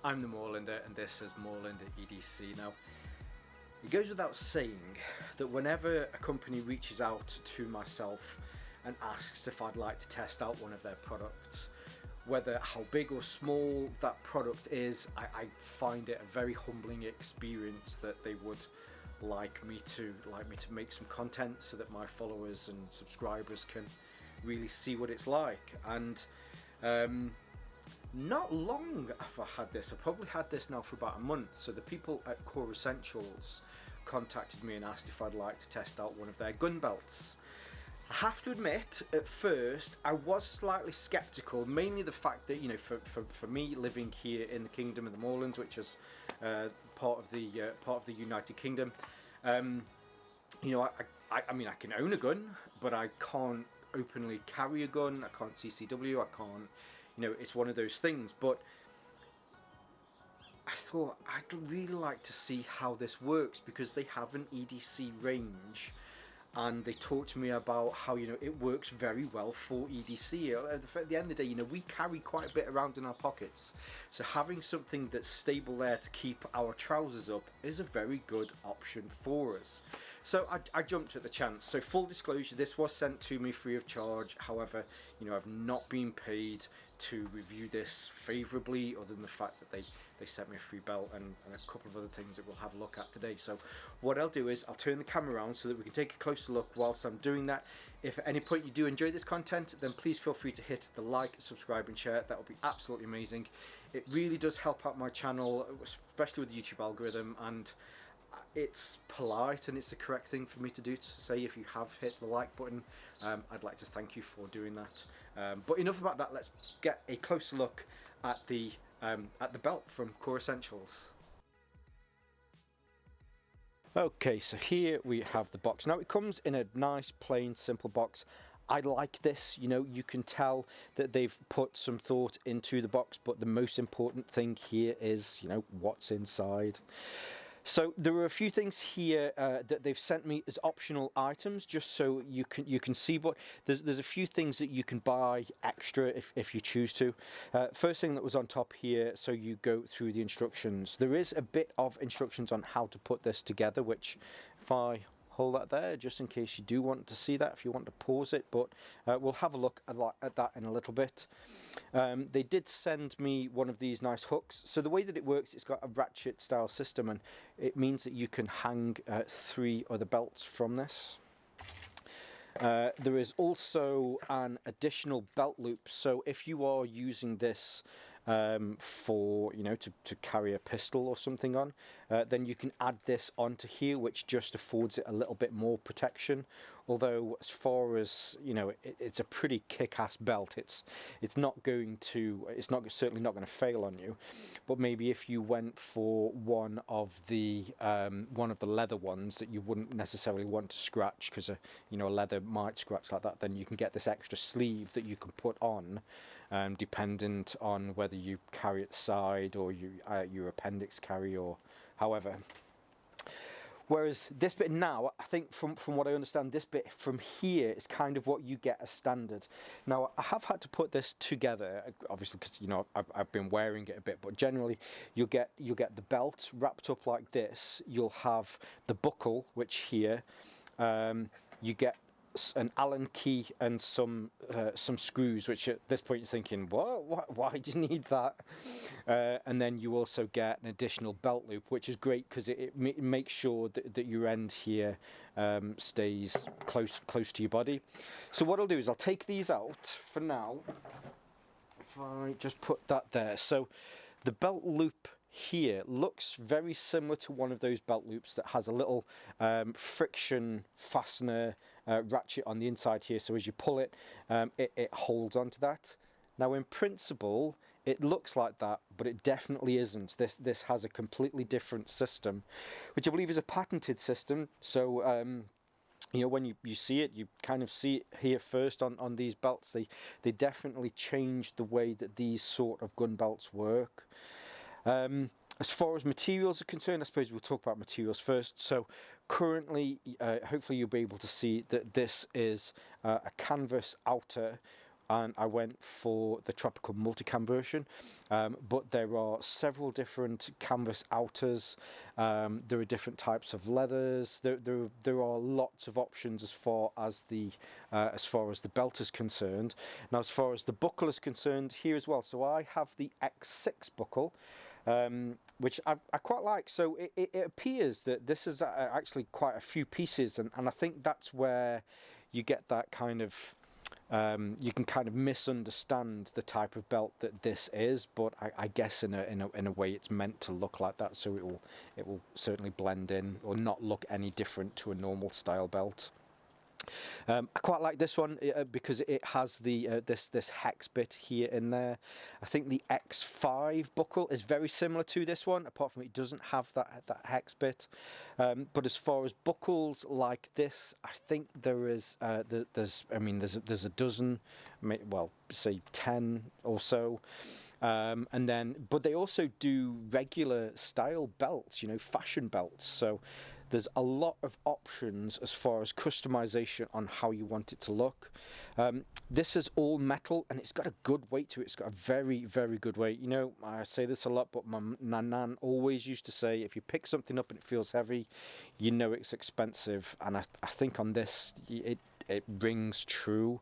I'm the Moorlander and this is Moorlander EDC. Now, it goes without saying that whenever a company reaches out to myself and asks if I'd like to test out one of their products, whether how big or small that product is, I find it a very humbling experience that they would like me to make some content so that my followers and subscribers can really see what it's like. And not long after I had this, I probably had this now for about a month, so the people at Core Essentials contacted me and asked if I'd like to test out one of their gun belts. I have to admit, at first I was slightly skeptical, mainly the fact that, you know, for me living here in the Kingdom of the Moorlands, which is part of the United Kingdom, you know, I mean I can own a gun, but I can't openly carry a gun. I can't CCW. I can't, you know, it's one of those things. But I thought I'd really like to see how this works, because they have an EDC range. And they talked to me about how, you know, it works very well for EDC. At the end of the day, you know, we carry quite a bit around in our pockets. So having something that's stable there to keep our trousers up is a very good option for us. So I jumped at the chance. So full disclosure, this was sent to me free of charge. However, you know, I've not been paid to review this favourably, other than the fact that they sent me a free belt and a couple of other things that we'll have a look at today. So what I'll do is I'll turn the camera around so that we can take a closer look whilst I'm doing that. If at any point you do enjoy this content, then please feel free to hit the like, subscribe and share. That would be absolutely amazing. It really does help out my channel, especially with the YouTube algorithm, and it's polite and it's the correct thing for me to do, to say if you have hit the like button. I'd like to thank you for doing that. But enough about that, let's get a closer look at the belt from Core Essentials. Okay, so here we have the box. Now it comes in a nice plain simple box. I like this, you know, you can tell that they've put some thought into the box, but the most important thing here is, you know, what's inside. So there are a few things here that they've sent me as optional items, just so you can see. But there's a few things that you can buy extra if you choose to. First thing that was on top here, so you go through the instructions. There is a bit of instructions on how to put this together, which if I hold that there, just in case you do want to see that, if you want to pause it, but we'll have a look at that in a little bit. They did send me one of these nice hooks. So the way that it works, it's got a ratchet style system, and it means that you can hang 3 other belts from this. There is also an additional belt loop, so if you are using this for, you know, to carry a pistol or something on, then you can add this onto here, which just affords it a little bit more protection. Although as far as, you know, it's a pretty kick-ass belt. It's certainly not going to fail on you. But maybe if you went for one of the leather ones that you wouldn't necessarily want to scratch, because you know, a leather might scratch like that, then you can get this extra sleeve that you can put on, dependent on whether you carry it side or your appendix carry, or however. Whereas this bit now, I think from what I understand, this bit from here is kind of what you get as standard. Now I have had to put this together, obviously, because, you know, I've been wearing it a bit, but generally you'll get the belt wrapped up like this. You'll have the buckle, which here you get an Allen key and some screws, which at this point you're thinking, what? Why do you need that? And then you also get an additional belt loop, which is great because it makes sure that your end here stays close to your body. So what I'll do is I'll take these out for now. If I just put that there. So the belt loop here looks very similar to one of those belt loops that has a little friction fastener ratchet on the inside here, so as you pull it, it holds onto that. Now in principle it looks like that, but it definitely isn't. This has a completely different system, which I believe is a patented system. So you know, when you see it, you kind of see it here first on these belts. They definitely changed the way that these sort of gun belts work. As far as materials are concerned, I suppose we'll talk about materials first. So currently, hopefully you'll be able to see that this is a canvas outer, and I went for the tropical multicam version, but there are several different canvas outers. There are different types of leathers. There are lots of options as far as the belt is concerned. Now, as far as the buckle is concerned, here as well. So I have the X6 buckle, which I quite like. So it appears that this is actually quite a few pieces, and I think that's where you get that kind of you can kind of misunderstand the type of belt that this is, but I guess in a way it's meant to look like that, so it will certainly blend in or not look any different to a normal style belt. I quite like this one because it has the this hex bit here in there. I think the X5 buckle is very similar to this one, apart from it doesn't have that hex bit. But as far as buckles like this, I think there's a dozen, well, say 10 or so. And then, but they also do regular style belts, you know, fashion belts. So there's a lot of options as far as customization on how you want it to look. This is all metal, and it's got a good weight to it. It's got a very, very good weight. You know, I say this a lot, but my nan always used to say, if you pick something up and it feels heavy, you know it's expensive. And I think on this, it rings true.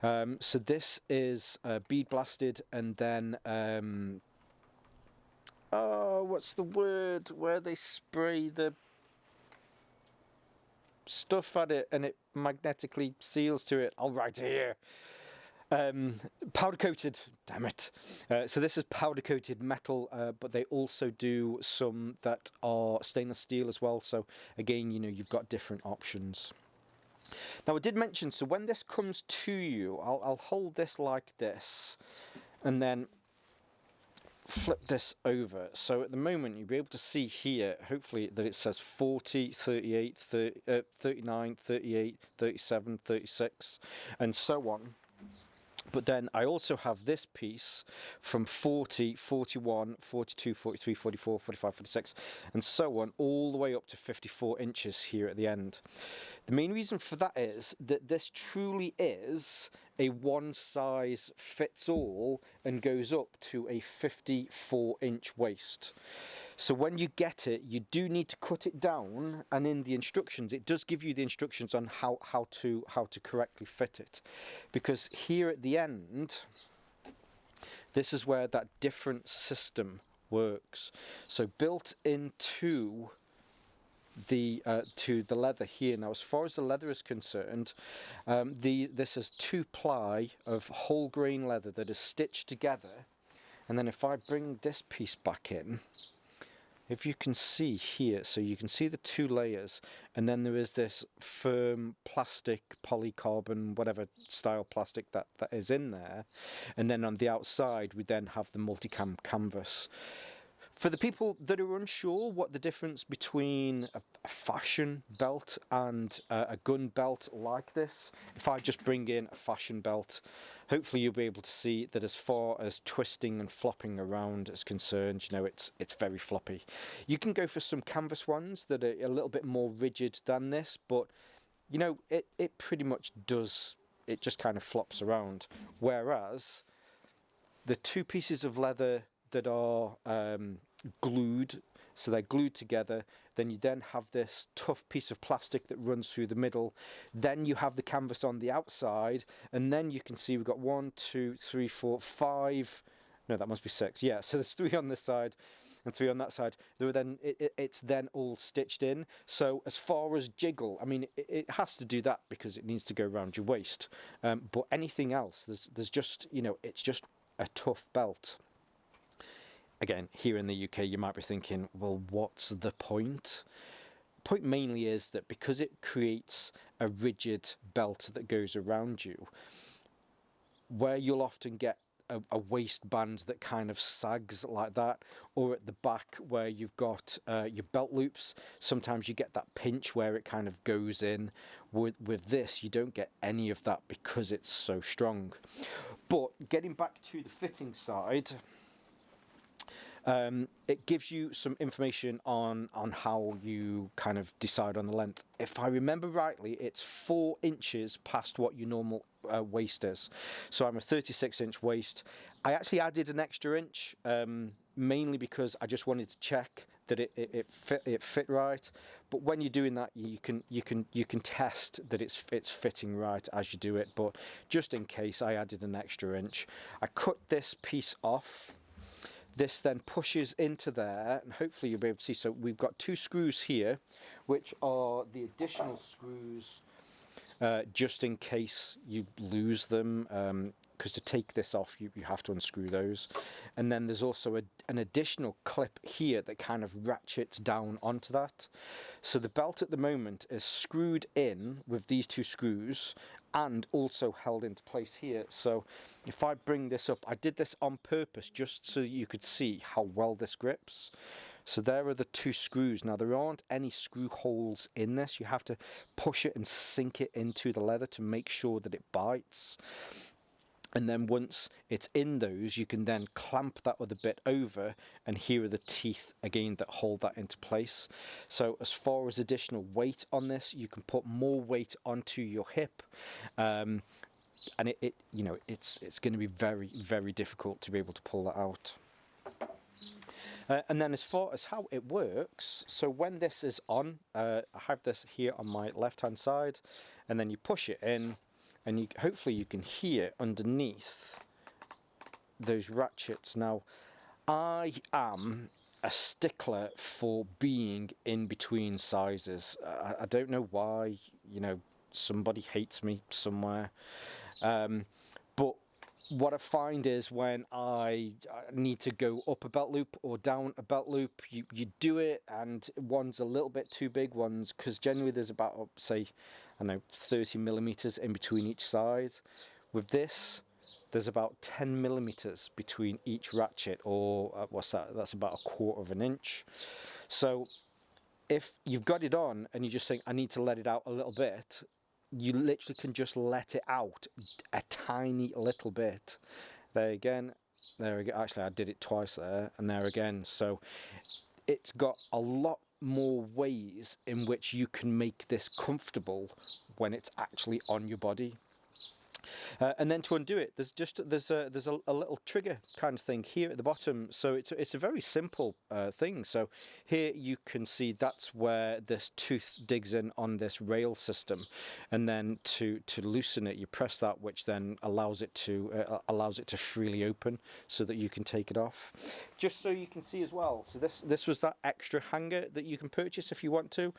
So this is bead blasted, and then what's the word where they spray the stuff at it and it magnetically seals to it? I'll write it here. Powder coated, damn it. So this is powder coated metal, but they also do some that are stainless steel as well. So again, you know, you've got different options. Now, I did mention, so when this comes to you, I'll hold this like this and then flip this over. So at the moment, you'll be able to see here, hopefully, that it says 40, 38, 39, 38, 37, 36, and so on. But then I also have this piece from 40, 41, 42, 43, 44, 45, 46, and so on, all the way up to 54 inches here at the end. The main reason for that is that this truly is a one-size-fits-all and goes up to a 54-inch waist. So when you get it, you do need to cut it down, and in the instructions, it does give you the instructions on how to correctly fit it. Because here at the end, this is where that different system works. So built into the leather here. Now, as far as the leather is concerned, this is 2-ply of whole grain leather that is stitched together. And then if I bring this piece back in, if you can see here, so you can see the 2 layers, and then there is this firm plastic, polycarbon, whatever style plastic that is in there, and then on the outside we then have the multicam canvas. For the people that are unsure what the difference between a fashion belt and a gun belt like this, if I just bring in a fashion belt, hopefully you'll be able to see that as far as twisting and flopping around is concerned, you know, it's very floppy. You can go for some canvas ones that are a little bit more rigid than this, but you know, it pretty much does, it just kind of flops around. Whereas the 2 pieces of leather that are glued, so they're glued together, then you then have this tough piece of plastic that runs through the middle, then you have the canvas on the outside, and then you can see we've got 1, 2, 3, 4, 5, no, that must be 6, yeah, so there's 3 on this side and 3 on that side. There are then it's then all stitched in. So as far as jiggle, I mean, it has to do that because it needs to go around your waist, but anything else, there's just, you know, it's just a tough belt. Again, here in the UK, you might be thinking, well, what's the point? The point mainly is that because it creates a rigid belt that goes around you, where you'll often get a waistband that kind of sags like that, or at the back where you've got your belt loops, sometimes you get that pinch where it kind of goes in. With this, you don't get any of that because it's so strong. But getting back to the fitting side, It gives you some information on how you kind of decide on the length. If I remember rightly, it's 4 inches past what your normal waist is. So I'm a 36-inch waist. I actually added an extra inch, mainly because I just wanted to check that it fit right. But when you're doing that, you can test that it's fitting right as you do it. But just in case, I added an extra inch. I cut this piece off. This then pushes into there, and hopefully you'll be able to see. So we've got 2 screws here, which are the additional screws, just in case you lose them, because to take this off, you have to unscrew those. And then there's also an additional clip here that kind of ratchets down onto that. So the belt at the moment is screwed in with these 2 screws, and also held into place here. So if I bring this up, I did this on purpose just so you could see how well this grips. So there are the 2 screws. Now there aren't any screw holes in this. You have to push it and sink it into the leather to make sure that it bites. And then once it's in those, you can then clamp that other bit over, and here are the teeth again that hold that into place. So as far as additional weight on this, you can put more weight onto your hip, and it's going to be very, very difficult to be able to pull that out. And then as far as how it works, so when this is on, I have this here on my left hand side, and then you push it in, and hopefully you can hear underneath those ratchets. Now, I am a stickler for being in between sizes. I don't know why, somebody hates me somewhere. But what I find is when I need to go up a belt loop or down a belt loop, you do it, and one's a little bit too big, because generally there's about, say, I don't know, 30 millimeters in between each side. With this, there's about 10 millimeters between each ratchet, or what's that? That's about 1/4 of an inch. So if you've got it on and you're just saying, I need to let it out a little bit, you literally can just let it out a tiny little bit. There again, there again. Actually, I did it twice there, and there again. So it's got a lot more ways in which you can make this comfortable when it's actually on your body. And then to undo it, there's a little trigger kind of thing here at the bottom. So it's a very simple thing. So here you can see that's where this tooth digs in on this rail system, and then to loosen it, you press that, which then allows it to freely open so that you can take it off. Just so you can see as well. So this was that extra hanger that you can purchase if you want to.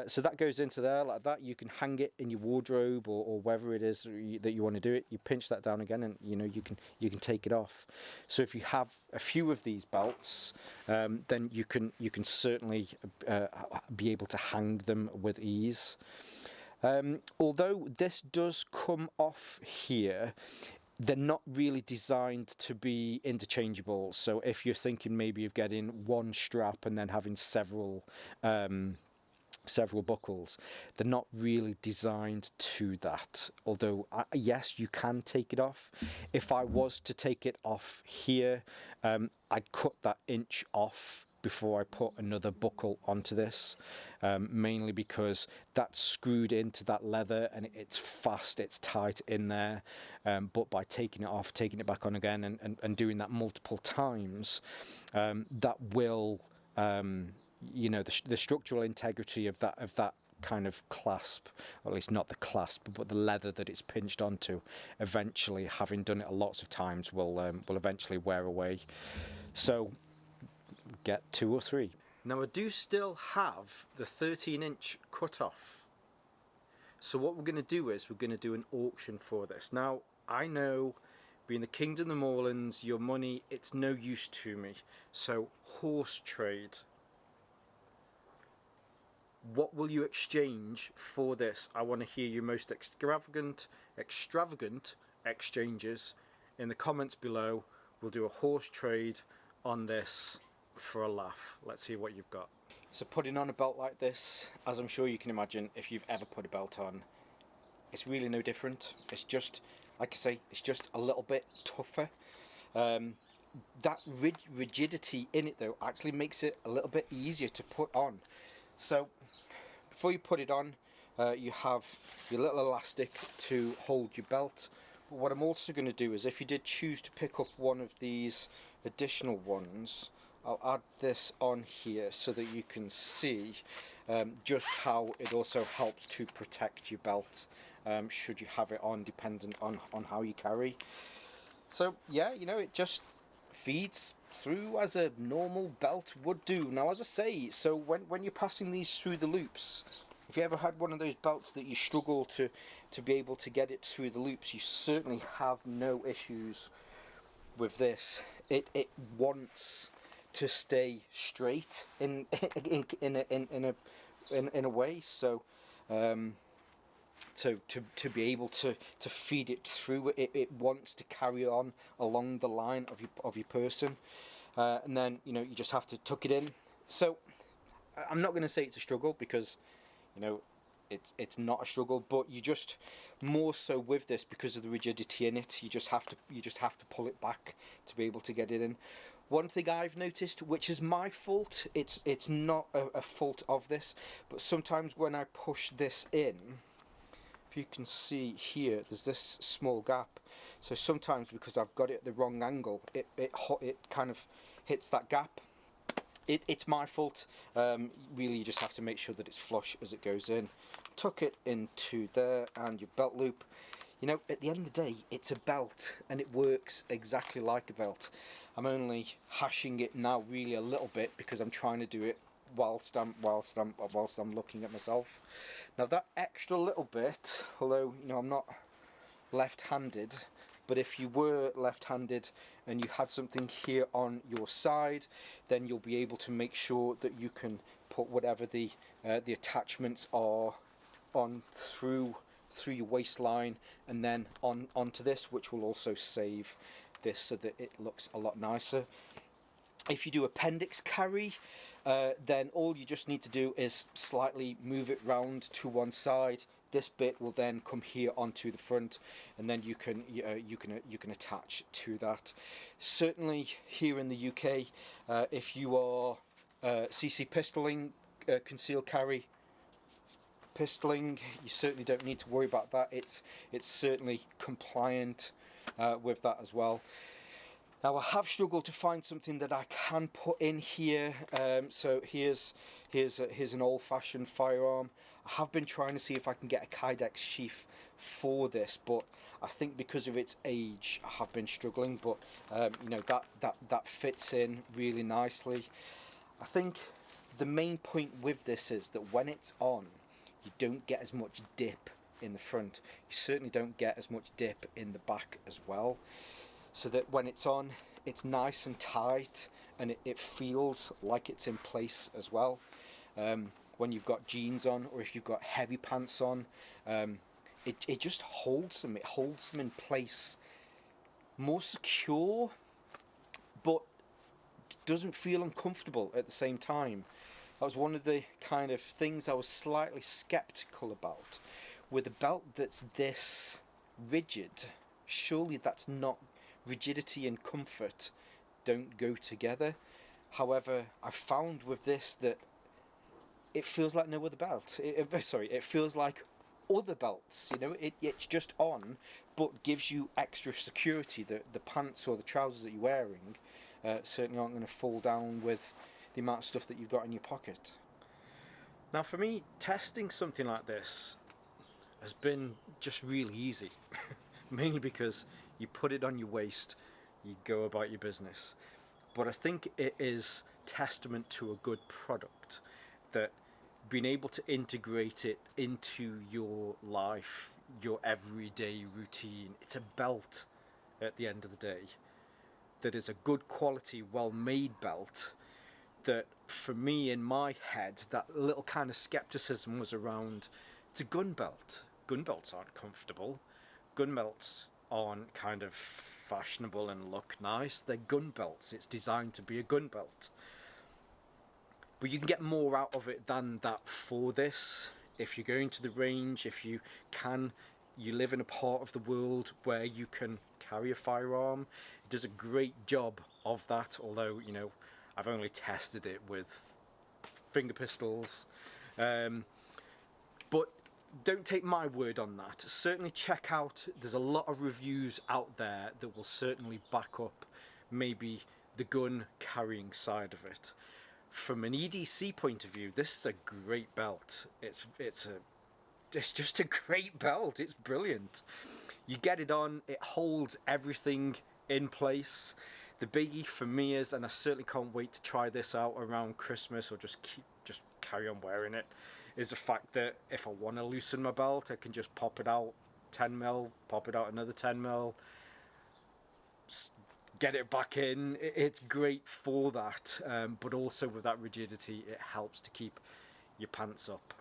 So that goes into there like that. You can hang it in your wardrobe or wherever it is that you want to do it. You pinch that down again, and you can take it off. So if you have a few of these belts, then you can certainly be able to hang them with ease. Although this does come off here, they're not really designed to be interchangeable. So if you're thinking maybe of getting one strap and then having several buckles, they're not really designed to that. Although yes, you can take it off. If I was to take it off here, I'd cut that inch off before I put another buckle onto this, mainly because that's screwed into that leather and it's fast, it's tight in there. But by taking it off, taking it back on again, and doing that multiple times, that will the structural integrity of that kind of clasp, or at least not the clasp, but the leather that it's pinched onto, eventually, having done it lots of times, will eventually wear away. So get 2 or 3. Now I do still have the 13-inch cutoff. So what we're going to do is we're going to do an auction for this. Now I know, being the Kingdom of the Moorlands, your money, it's no use to me. So horse trade. What will you exchange for this? I want to hear your most extravagant exchanges in the comments below. We'll do a horse trade on this for a laugh. Let's see what you've got. So putting on a belt like this, as I'm sure you can imagine, if you've ever put a belt on, it's really no different. It's just, like I say, it's just a little bit tougher. that rigidity in it though actually makes it a little bit easier to put on. So before you put it on, you have your little elastic to hold your belt. But what I'm also going to do is, if you did choose to pick up one of these additional ones, I'll add this on here so that you can see just how it also helps to protect your belt should you have it on, dependent on how you carry. So yeah, you know, it just feeds through as a normal belt would do. Now, as I say, so when you're passing these through the loops, if you ever had one of those belts that you struggle to be able to get it through the loops, you certainly have no issues with this. It wants to stay straight in a way. So to be able to feed it through, it wants to carry on along the line of your person, and then, you know, you just have to tuck it in. So I'm not going to say it's a struggle, because, you know, it's not a struggle, but you just, more so with this, because of the rigidity in it, you just have to pull it back to be able to get it in. One thing I've noticed, which is my fault, it's not a fault of this, but sometimes when I push this in, if you can see here, there's this small gap. So sometimes, because I've got it at the wrong angle, it kind of hits that gap. It's my fault. Really, you just have to make sure that it's flush as it goes in. Tuck it into there, and your belt loop. You know, at the end of the day, it's a belt, and it works exactly like a belt. I'm only hashing it now really a little bit, because I'm trying to do it whilst I'm looking at myself. Now, that extra little bit, although, you know, I'm not left-handed, but if you were left-handed and you had something here on your side, then you'll be able to make sure that you can put whatever the attachments are on through your waistline, and then onto this, which will also save this so that it looks a lot nicer. If you do appendix carry, then all you just need to do is slightly move it round to one side. This bit will then come here onto the front, and then you can attach to that. Certainly here in the UK, if you are CC pistoling, concealed carry pistoling, you certainly don't need to worry about that. It's certainly compliant with that as well. Now, I have struggled to find something that I can put in here. So here's an old-fashioned firearm. I have been trying to see if I can get a Kydex sheath for this, but I think because of its age, I have been struggling. But you know, that fits in really nicely. I think the main point with this is that when it's on, you don't get as much dip in the front. You certainly don't get as much dip in the back as well. So that when it's on, it's nice and tight, and it feels like it's in place as well. When you've got jeans on, or if you've got heavy pants on, it just holds them. It holds them in place, more secure, but doesn't feel uncomfortable at the same time. That was one of the kind of things I was slightly skeptical about. With a belt that's this rigid, surely that's not, rigidity and comfort don't go together. However, I found with this that it feels like no other belt. It feels like other belts. You know, it's just on, but gives you extra security. The pants or the trousers that you're wearing certainly aren't going to fall down with the amount of stuff that you've got in your pocket. Now, for me, testing something like this has been just really easy. Mainly because you put it on your waist, you go about your business. But I think it is testament to a good product that being able to integrate it into your life, your everyday routine. It's a belt at the end of the day that is a good quality, well-made belt that, for me, in my head, that little kind of skepticism was around, it's a gun belt. Gun belts aren't comfortable. Gun belts aren't kind of fashionable and look nice. They're gun belts. It's designed to be a gun belt. But you can get more out of it than that for this. If you're going to the range, if you live in a part of the world where you can carry a firearm, does a great job of that, although, you know, I've only tested it with finger pistols. But don't take my word on that. Certainly check out, there's a lot of reviews out there that will certainly back up maybe the gun carrying side of it. From an EDC point of view, this is a great belt. It's just a great belt. It's brilliant. You get it on, it holds everything in place. The biggie for me is, and I certainly can't wait to try this out around Christmas or just carry on wearing it, is the fact that if I want to loosen my belt, I can just pop it out 10mm, pop it out another 10mm, get it back in. It's great for that, but also with that rigidity, it helps to keep your pants up.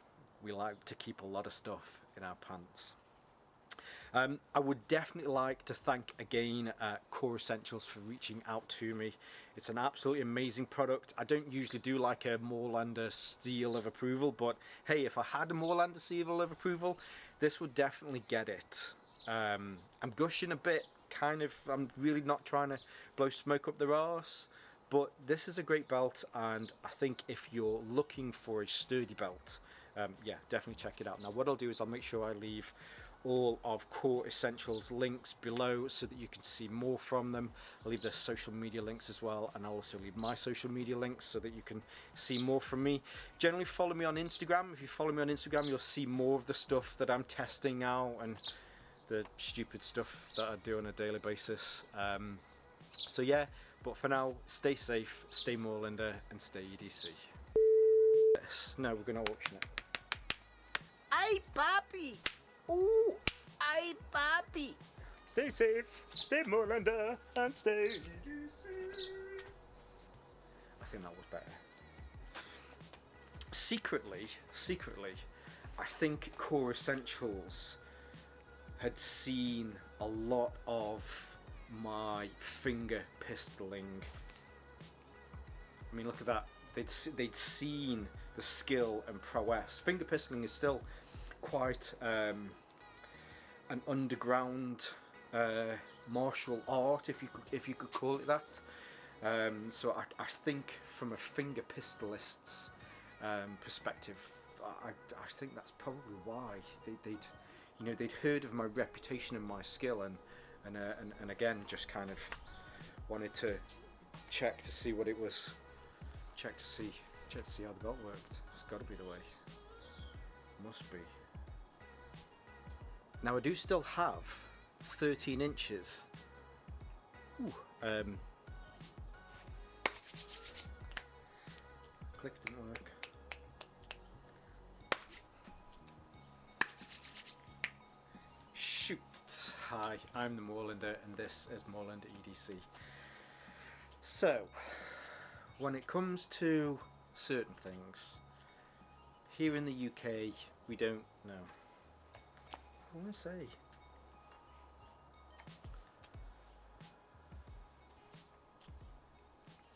We like to keep a lot of stuff in our pants. I would definitely like to thank again Core Essentials for reaching out to me. It's an absolutely amazing product. I don't usually do like a Moorlander seal of approval, but hey, if I had a Moorlander seal of approval, this would definitely get it. I'm gushing a bit, kind of. I'm really not trying to blow smoke up their arse, but this is a great belt, and I think if you're looking for a sturdy belt, yeah, definitely check it out. Now what I'll do is I'll make sure I leave all of Core Essentials links below so that you can see more from them. I'll leave their social media links as well, and I'll also leave my social media links so that you can see more from me. Generally follow me on Instagram. If you follow me on Instagram, you'll see more of the stuff that I'm testing out and the stupid stuff that I do on a daily basis. So yeah, but for now, stay safe, stay Moorlander, and stay EDC. Yes, now we're going to auction it. Ay, papi! Ooh, ay, papi! Stay safe, stay Moorlander, and stay EDC. I think that was better. Secretly, I think Core Essentials had seen a lot of my finger pistoling. I mean, look at that. They'd seen the skill and prowess. Finger pistoling is still quite an underground martial art, if you could call it that. So I think from a finger pistolist's perspective, I think that's probably why they'd heard of my reputation and my skill, and again just kind of wanted to check to see what it was, check to see how the belt worked. It's got to be the way. Must be. Now I do still have 13 inches. Ooh, click didn't work. Shoot! Hi, I'm the Moorlander, and this is Moorlander EDC. So, when it comes to certain things, here in the UK, we don't know. I want to say